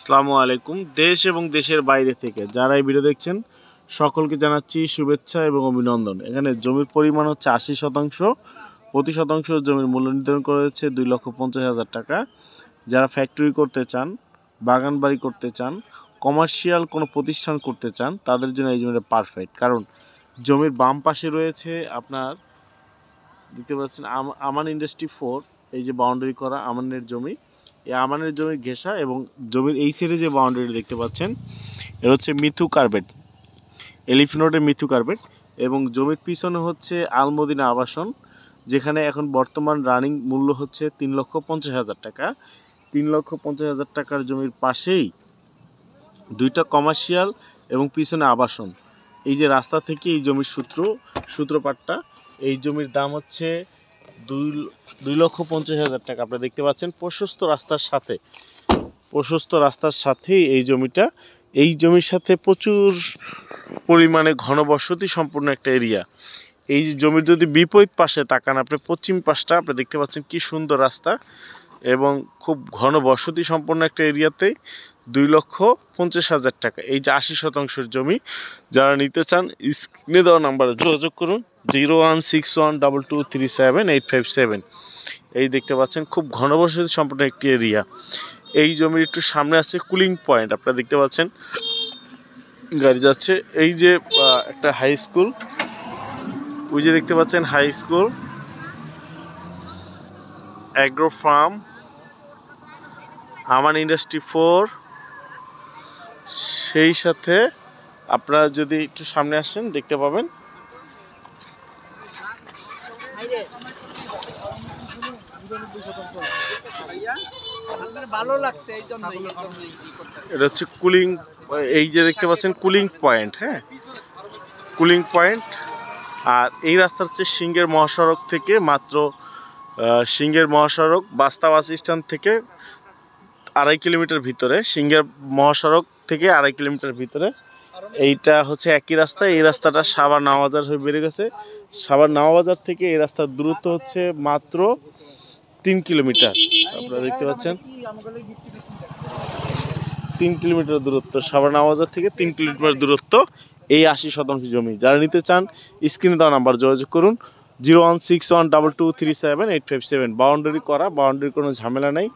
আসসালামু আলাইকুম। দেশ এবং দেশের বাইরে থেকে যারা এই ভিডিও দেখছেন সকলকে জানাচ্ছি শুভেচ্ছা এবং অভিনন্দন। এখানে জমির পরিমাণ হচ্ছে ৮০%। প্রতি শতাংশ জমির মূল্য নির্ধারণ করা হয়েছে 2,50,000 টাকা। যারা ফ্যাক্টরি করতে চান, বাগান বাড়ি করতে চান, কমার্শিয়াল কোনো প্রতিষ্ঠান করতে চান, তাদের জন্য এই জমিটা পারফেক্ট। কারণ জমির বাম পাশে রয়েছে আপনার দেখতে পাচ্ছেন আমান ইন্ডাস্ট্রি 4, এই যে বাউন্ডারি করা আমানের জমি, এই আমানের জমির ঘেঁষা, এবং জমির এই সাইডে যে বাউন্ডারি দেখতে পাচ্ছেন এটা হচ্ছে মিথু কার্পেট, এলিফ্যান্ট রোডের মিথু কার্পেট। এবং জমির পিছনে হচ্ছে আলমদিনা আবাসন, যেখানে এখন বর্তমান রানিং মূল্য হচ্ছে 3,50,000 টাকা। 3,50,000 টাকার জমির পাশেই দুইটা কমার্শিয়াল এবং পিছনে আবাসন। এই যে রাস্তা থেকে এই জমির সূত্রপাতটা, এই জমির দাম হচ্ছে 2,50,000 টাকা। আপনারা দেখতে পাচ্ছেন প্রশস্ত রাস্তার সাথে এই জমিটা। এই জমির সাথে প্রচুর পরিমাণে ঘনবসতি সম্পূর্ণ একটা এরিয়া। এই জমির যদি বিপরীত পাশে তাকান, আপনি পশ্চিম পাশটা আপনি দেখতে পাচ্ছেন কি সুন্দর রাস্তা এবং খুব ঘনবসতি সম্পন্ন একটা এরিয়াতে 2,50,000 টাকা। এই যে 80% জমি যারা নিতে চান স্ক্রিনে দেওয়া নাম্বারে যোগাযোগ করুন 016122378557। এই দেখতে পাচ্ছেন খুব ঘনবসতি সম্পন্ন একটি এরিয়া। এই জমির একটু সামনে আছে কুলিং পয়েন্ট, আপনারা দেখতে পাচ্ছেন গাড়ি যাচ্ছে। এই যে একটা হাই স্কুল, ওই যে দেখতে পাচ্ছেন হাই স্কুল, অ্যাগ্রো ফার্ম, আমান ইন্ডাস্ট্রি 4। সেই সাথে আপনারা যদি একটু সামনে আসেন দেখতে পাবেন এটা হচ্ছে কুলিং, এই যে দেখতে পাচ্ছেন কুলিং পয়েন্ট। হ্যাঁ, কুলিং পয়েন্ট। আর এই রাস্তার হচ্ছে সিংহের মহাসড়ক থেকে মাত্র সিংহের মহাসড়ক বাস্তা বাস স্ট্যান্ড থেকে 2.5 কিলোমিটার ভিতরে, সিংহের মহাসড়ক থেকে 2.5 কিলোমিটার ভিতরে। এইটা হচ্ছে একই রাস্তা। এই রাস্তাটা সাভার নাওয়াবাজার হয়ে বেড়ে গেছে। সাভার নাওয়াবাজার থেকে এই রাস্তার দূরত্ব হচ্ছে মাত্র 3 কিলোমিটার। আপনারা দেখতে পাচ্ছেন 3 কিলোমিটার দূরত্ব, সাভার নাওয়াবাজার থেকে 3 কিলোমিটার দূরত্ব এই 80% জমি। যারা নিতে চান স্ক্রিনে দেওয়া নাম্বার যোগাযোগ করুন 016122378557। বাউন্ডারি করা, বাউন্ডারির কোনো ঝামেলা নেই।